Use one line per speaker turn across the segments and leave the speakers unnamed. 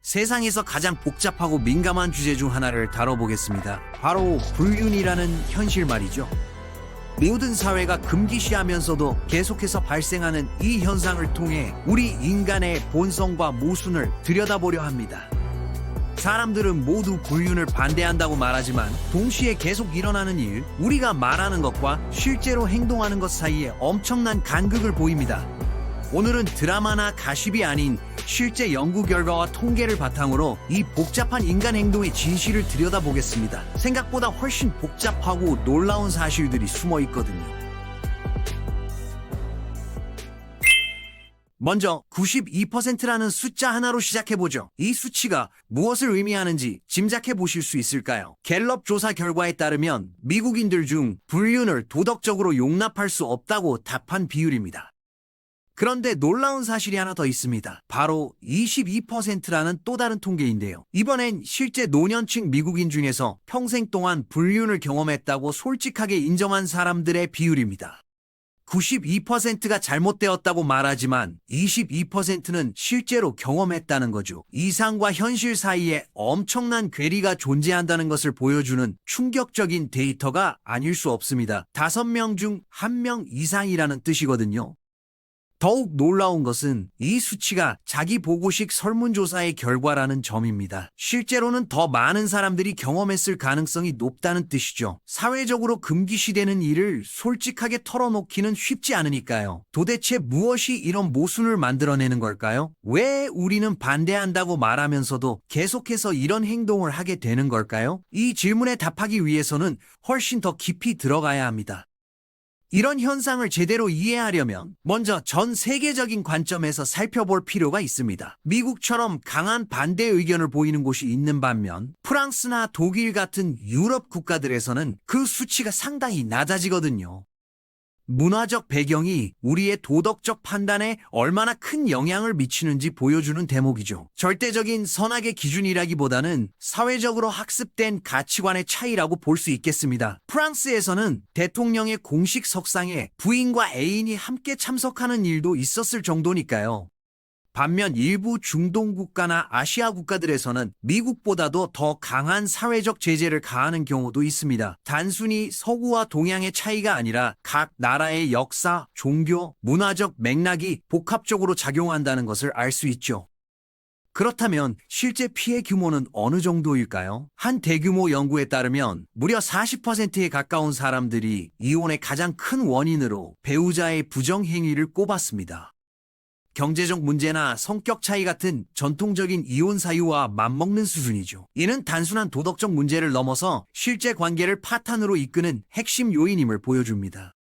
세상에서 가장 복잡하고 민감한 주제 중 하나를 다뤄보겠습니다. 바로 불륜이라는 현실 말이죠. 모든 사회가 금기시하면서도 계속해서 발생하는 이 현상을 통해 우리 인간의 본성과 모순을 들여다보려 합니다. 사람들은 모두 불륜을 반대한다고 말하지만 동시에 계속 일어나는 일, 우리가 말하는 것과 실제로 행동하는 것 사이에 엄청난 간극을 보입니다. 오늘은 드라마나 가십이 아닌 실제 연구 결과와 통계를 바탕으로 이 복잡한 인간 행동의 진실을 들여다보겠습니다. 생각보다 훨씬 복잡하고 놀라운 사실들이 숨어 있거든요. 먼저 92%라는 숫자 하나로 시작해보죠. 이 수치가 무엇을 의미하는지 짐작해 보실 수 있을까요? 갤럽 조사 결과에 따르면 미국인들 중 불륜을 도덕적으로 용납할 수 없다고 답한 비율입니다. 그런데 놀라운 사실이 하나 더 있습니다. 바로 22%라는 또 다른 통계인데요. 이번엔 실제 노년층 미국인 중에서 평생 동안 불륜을 경험했다고 솔직하게 인정한 사람들의 비율입니다. 92%가 잘못되었다고 말하지만 22%는 실제로 경험했다는 거죠. 이상과 현실 사이에 엄청난 괴리가 존재한다는 것을 보여주는 충격적인 데이터가 아닐 수 없습니다. 5명 중 1명 이상이라는 뜻이거든요. 더욱 놀라운 것은 이 수치가 자기 보고식 설문조사의 결과라는 점입니다. 실제로는 더 많은 사람들이 경험했을 가능성이 높다는 뜻이죠. 사회적으로 금기시되는 일을 솔직하게 털어놓기는 쉽지 않으니까요. 도대체 무엇이 이런 모순을 만들어내는 걸까요? 왜 우리는 반대한다고 말하면서도 계속해서 이런 행동을 하게 되는 걸까요? 이 질문에 답하기 위해서는 훨씬 더 깊이 들어가야 합니다. 이런 현상을 제대로 이해하려면 먼저 전 세계적인 관점에서 살펴볼 필요가 있습니다. 미국처럼 강한 반대 의견을 보이는 곳이 있는 반면 프랑스나 독일 같은 유럽 국가들에서는 그 수치가 상당히 낮아지거든요. 문화적 배경이 우리의 도덕적 판단에 얼마나 큰 영향을 미치는지 보여주는 대목이죠. 절대적인 선악의 기준이라기보다는 사회적으로 학습된 가치관의 차이라고 볼 수 있겠습니다. 프랑스에서는 대통령의 공식 석상에 부인과 애인이 함께 참석하는 일도 있었을 정도니까요. 반면 일부 중동 국가나 아시아 국가들에서는 미국보다도 더 강한 사회적 제재를 가하는 경우도 있습니다. 단순히 서구와 동양의 차이가 아니라 각 나라의 역사, 종교, 문화적 맥락이 복합적으로 작용한다는 것을 알 수 있죠. 그렇다면 실제 피해 규모는 어느 정도일까요? 한 대규모 연구에 따르면 무려 40%에 가까운 사람들이 이혼의 가장 큰 원인으로 배우자의 부정행위를 꼽았습니다. 경제적 문제나 성격 차이 같은 전통적인 이혼 사유와 맞먹는 수준이죠. 이는 단순한 도덕적 문제를 넘어서 실제 관계를 파탄으로 이끄는 핵심 요인임을 보여줍니다.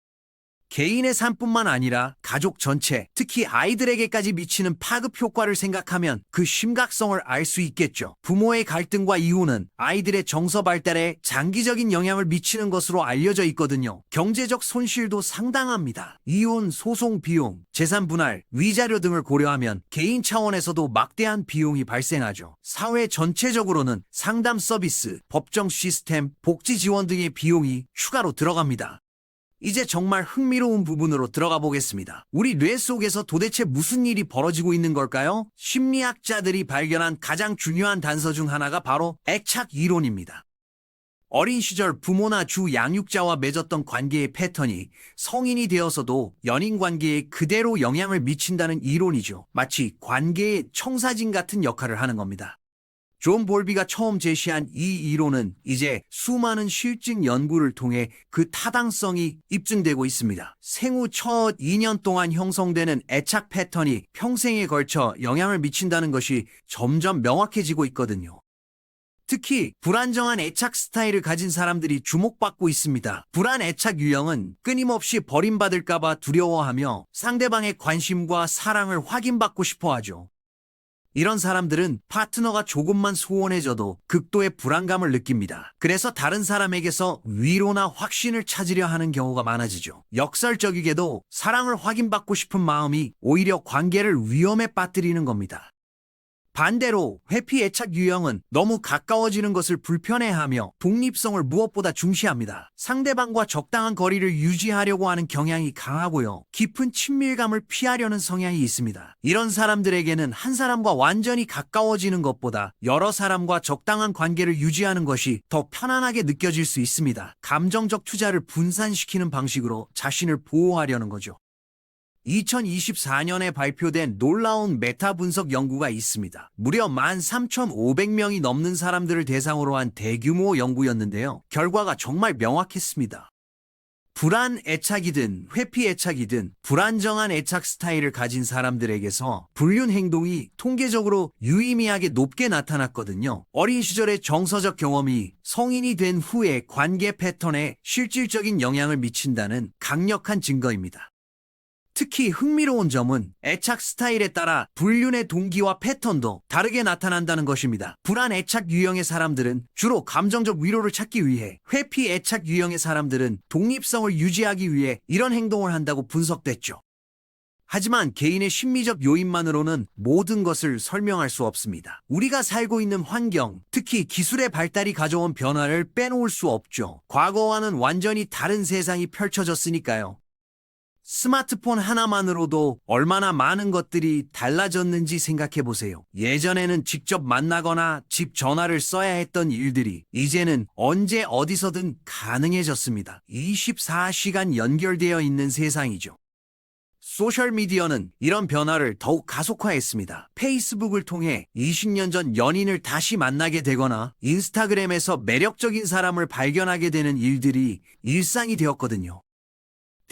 개인의 삶뿐만 아니라 가족 전체, 특히 아이들에게까지 미치는 파급 효과를 생각하면 그 심각성을 알 수 있겠죠. 부모의 갈등과 이혼은 아이들의 정서 발달에 장기적인 영향을 미치는 것으로 알려져 있거든요. 경제적 손실도 상당합니다. 이혼, 소송 비용, 재산 분할, 위자료 등을 고려하면 개인 차원에서도 막대한 비용이 발생하죠. 사회 전체적으로는 상담 서비스, 법정 시스템, 복지 지원 등의 비용이 추가로 들어갑니다. 이제 정말 흥미로운 부분으로 들어가 보겠습니다. 우리 뇌 속에서 도대체 무슨 일이 벌어지고 있는 걸까요? 심리학자들이 발견한 가장 중요한 단서 중 하나가 바로 애착 이론입니다. 어린 시절 부모나 주 양육자와 맺었던 관계의 패턴이 성인이 되어서도 연인 관계에 그대로 영향을 미친다는 이론이죠. 마치 관계의 청사진 같은 역할을 하는 겁니다. 존 볼비가 처음 제시한 이 이론은 이제 수많은 실증 연구를 통해 그 타당성이 입증되고 있습니다. 생후 첫 2년 동안 형성되는 애착 패턴이 평생에 걸쳐 영향을 미친다는 것이 점점 명확해지고 있거든요. 특히 불안정한 애착 스타일을 가진 사람들이 주목받고 있습니다. 불안 애착 유형은 끊임없이 버림받을까봐 두려워하며 상대방의 관심과 사랑을 확인받고 싶어하죠. 이런 사람들은 파트너가 조금만 소원해져도 극도의 불안감을 느낍니다. 그래서 다른 사람에게서 위로나 확신을 찾으려 하는 경우가 많아지죠. 역설적이게도 사랑을 확인받고 싶은 마음이 오히려 관계를 위험에 빠뜨리는 겁니다. 반대로 회피 애착 유형은 너무 가까워지는 것을 불편해하며 독립성을 무엇보다 중시합니다. 상대방과 적당한 거리를 유지하려고 하는 경향이 강하고요. 깊은 친밀감을 피하려는 성향이 있습니다. 이런 사람들에게는 한 사람과 완전히 가까워지는 것보다 여러 사람과 적당한 관계를 유지하는 것이 더 편안하게 느껴질 수 있습니다. 감정적 투자를 분산시키는 방식으로 자신을 보호하려는 거죠. 2024년에 발표된 놀라운 메타 분석 연구가 있습니다. 무려 13,500명이 넘는 사람들을 대상으로 한 대규모 연구였는데요. 결과가 정말 명확했습니다. 불안 애착이든 회피 애착이든 불안정한 애착 스타일을 가진 사람들에게서 불륜 행동이 통계적으로 유의미하게 높게 나타났거든요. 어린 시절의 정서적 경험이 성인이 된 후의 관계 패턴에 실질적인 영향을 미친다는 강력한 증거입니다. 특히 흥미로운 점은 애착 스타일에 따라 불륜의 동기와 패턴도 다르게 나타난다는 것입니다. 불안 애착 유형의 사람들은 주로 감정적 위로를 찾기 위해, 회피 애착 유형의 사람들은 독립성을 유지하기 위해 이런 행동을 한다고 분석됐죠. 하지만 개인의 심리적 요인만으로는 모든 것을 설명할 수 없습니다. 우리가 살고 있는 환경, 특히 기술의 발달이 가져온 변화를 빼놓을 수 없죠. 과거와는 완전히 다른 세상이 펼쳐졌으니까요. 스마트폰 하나만으로도 얼마나 많은 것들이 달라졌는지 생각해 보세요. 예전에는 직접 만나거나 집 전화를 써야 했던 일들이 이제는 언제 어디서든 가능해졌습니다. 24시간 연결되어 있는 세상이죠. 소셜미디어는 이런 변화를 더욱 가속화했습니다. 페이스북을 통해 20년 전 연인을 다시 만나게 되거나 인스타그램에서 매력적인 사람을 발견하게 되는 일들이 일상이 되었거든요.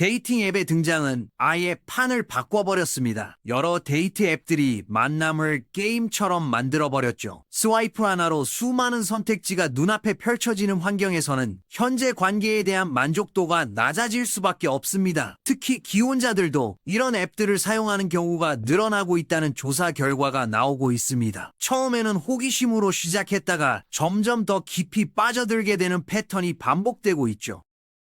데이팅 앱의 등장은 아예 판을 바꿔버렸습니다. 여러 데이트 앱들이 만남을 게임처럼 만들어버렸죠. 스와이프 하나로 수많은 선택지가 눈앞에 펼쳐지는 환경에서는 현재 관계에 대한 만족도가 낮아질 수밖에 없습니다. 특히 기혼자들도 이런 앱들을 사용하는 경우가 늘어나고 있다는 조사 결과가 나오고 있습니다. 처음에는 호기심으로 시작했다가 점점 더 깊이 빠져들게 되는 패턴이 반복되고 있죠.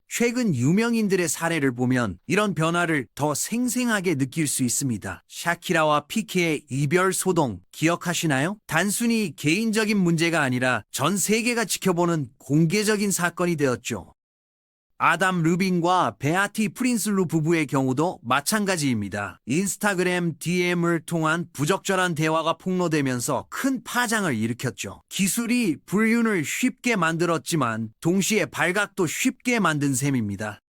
최근 유명인들의 사례를 보면 이런 변화를 더 생생하게 느낄 수 있습니다. 샤키라와 피케의 이별 소동 기억하시나요? 단순히 개인적인 문제가 아니라 전 세계가 지켜보는 공개적인 사건이 되었죠. 아담 르빈과 베아티 프린슬루 부부의 경우도 마찬가지입니다. 인스타그램 DM을 통한 부적절한 대화가 폭로되면서 큰 파장을 일으켰죠. 기술이 불륜을 쉽게 만들었지만 동시에 발각도 쉽게 만든 셈입니다.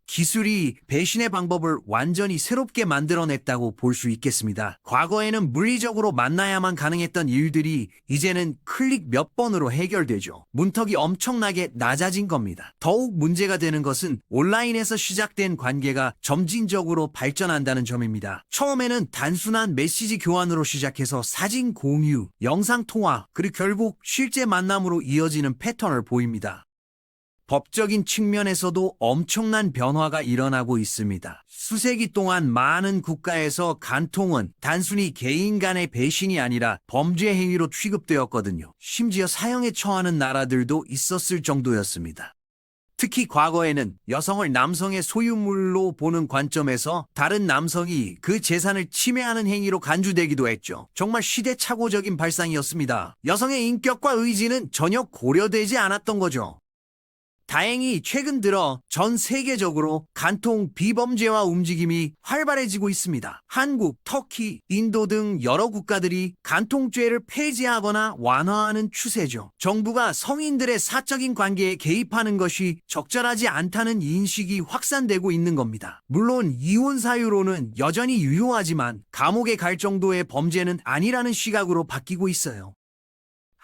기술이 배신의 방법을 완전히 새롭게 만들어냈다고 볼 수 있겠습니다. 과거에는 물리적으로 만나야만 가능했던 일들이 이제는 클릭 몇 번으로 해결되죠. 문턱이 엄청나게 낮아진 겁니다. 더욱 문제가 되는 것은 온라인에서 시작된 관계가 점진적으로 발전한다는 점입니다. 처음에는 단순한 메시지 교환으로 시작해서 사진 공유, 영상 통화, 그리고 결국 실제 만남으로 이어지는 패턴을 보입니다. 법적인 측면에서도 엄청난 변화가 일어나고 있습니다. 수세기 동안 많은 국가에서 간통은 단순히 개인 간의 배신이 아니라 범죄 행위로 취급되었거든요. 심지어 사형에 처하는 나라들도 있었을 정도였습니다. 특히 과거에는 여성을 남성의 소유물로 보는 관점에서 다른 남성이 그 재산을 침해하는 행위로 간주되기도 했죠. 정말 시대착오적인 발상이었습니다. 여성의 인격과 의지는 전혀 고려되지 않았던 거죠. 다행히 최근 들어 전 세계적으로 간통 비범죄화 움직임이 활발해지고 있습니다. 한국, 터키, 인도 등 여러 국가들이 간통죄를 폐지하거나 완화하는 추세죠. 정부가 성인들의 사적인 관계에 개입하는 것이 적절하지 않다는 인식이 확산되고 있는 겁니다. 물론 이혼 사유로는 여전히 유효하지만 감옥에 갈 정도의 범죄는 아니라는 시각으로 바뀌고 있어요.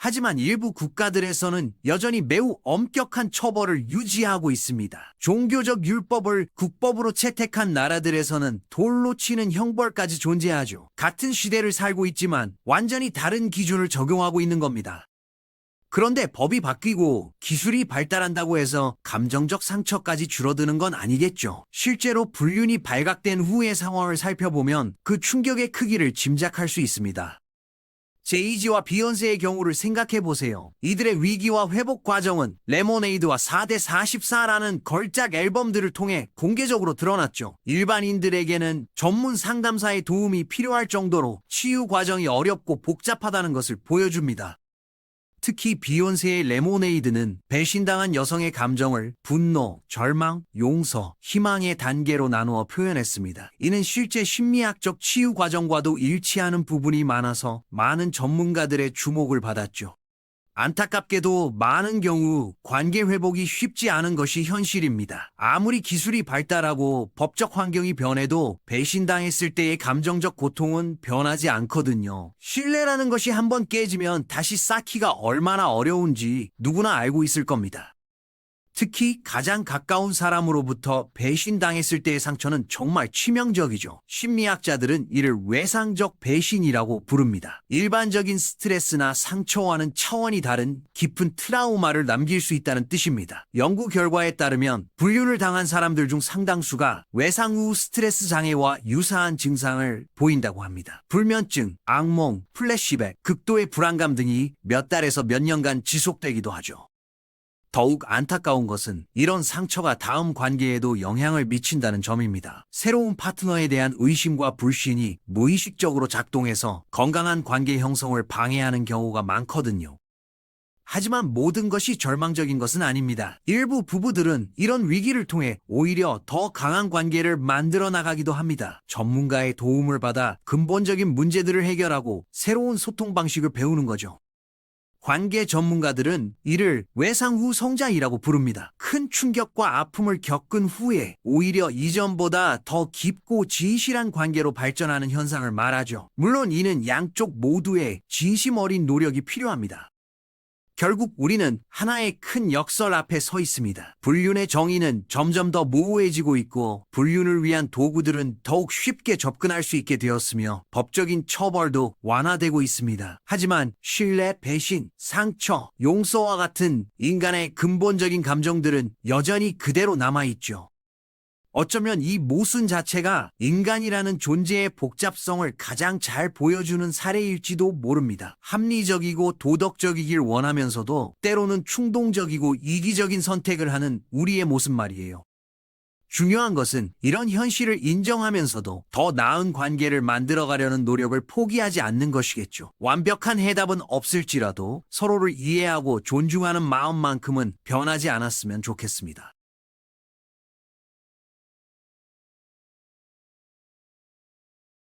하지만 일부 국가들에서는 여전히 매우 엄격한 처벌을 유지하고 있습니다. 종교적 율법을 국법으로 채택한 나라들에서는 돌로 치는 형벌까지 존재하죠. 같은 시대를 살고 있지만 완전히 다른 기준을 적용하고 있는 겁니다. 그런데 법이 바뀌고 기술이 발달한다고 해서 감정적 상처까지 줄어드는 건 아니겠죠. 실제로 불륜이 발각된 후의 상황을 살펴보면 그 충격의 크기를 짐작할 수 있습니다. 제이지와 비욘세의 경우를 생각해 보세요. 이들의 위기와 회복 과정은 레모네이드와 4대 44라는 걸작 앨범들을 통해 공개적으로 드러났죠. 일반인들에게는 전문 상담사의 도움이 필요할 정도로 치유 과정이 어렵고 복잡하다는 것을 보여줍니다. 특히 비욘세의 레모네이드는 배신당한 여성의 감정을 분노, 절망, 용서, 희망의 단계로 나누어 표현했습니다. 이는 실제 심리학적 치유 과정과도 일치하는 부분이 많아서 많은 전문가들의 주목을 받았죠. 안타깝게도 많은 경우 관계 회복이 쉽지 않은 것이 현실입니다. 아무리 기술이 발달하고 법적 환경이 변해도 배신당했을 때의 감정적 고통은 변하지 않거든요. 신뢰라는 것이 한번 깨지면 다시 쌓기가 얼마나 어려운지 누구나 알고 있을 겁니다. 특히 가장 가까운 사람으로부터 배신당했을 때의 상처는 정말 치명적이죠. 심리학자들은 이를 외상적 배신이라고 부릅니다. 일반적인 스트레스나 상처와는 차원이 다른 깊은 트라우마를 남길 수 있다는 뜻입니다. 연구 결과에 따르면 불륜을 당한 사람들 중 상당수가 외상 후 스트레스 장애와 유사한 증상을 보인다고 합니다. 불면증, 악몽, 플래시백, 극도의 불안감 등이 몇 달에서 몇 년간 지속되기도 하죠. 더욱 안타까운 것은 이런 상처가 다음 관계에도 영향을 미친다는 점입니다. 새로운 파트너에 대한 의심과 불신이 무의식적으로 작동해서 건강한 관계 형성을 방해하는 경우가 많거든요. 하지만 모든 것이 절망적인 것은 아닙니다. 일부 부부들은 이런 위기를 통해 오히려 더 강한 관계를 만들어 나가기도 합니다. 전문가의 도움을 받아 근본적인 문제들을 해결하고 새로운 소통 방식을 배우는 거죠. 관계 전문가들은 이를 외상 후 성장이라고 부릅니다. 큰 충격과 아픔을 겪은 후에 오히려 이전보다 더 깊고 진실한 관계로 발전하는 현상을 말하죠. 물론 이는 양쪽 모두의 진심 어린 노력이 필요합니다. 결국 우리는 하나의 큰 역설 앞에 서 있습니다. 불륜의 정의는 점점 더 모호해지고 있고 불륜을 위한 도구들은 더욱 쉽게 접근할 수 있게 되었으며 법적인 처벌도 완화되고 있습니다. 하지만 신뢰, 배신, 상처, 용서와 같은 인간의 근본적인 감정들은 여전히 그대로 남아있죠. 어쩌면 이 모순 자체가 인간이라는 존재의 복잡성을 가장 잘 보여주는 사례일지도 모릅니다. 합리적이고 도덕적이길 원하면서도 때로는 충동적이고 이기적인 선택을 하는 우리의 모습 말이에요. 중요한 것은 이런 현실을 인정하면서도 더 나은 관계를 만들어가려는 노력을 포기하지 않는 것이겠죠. 완벽한 해답은 없을지라도 서로를 이해하고 존중하는 마음만큼은 변하지 않았으면 좋겠습니다.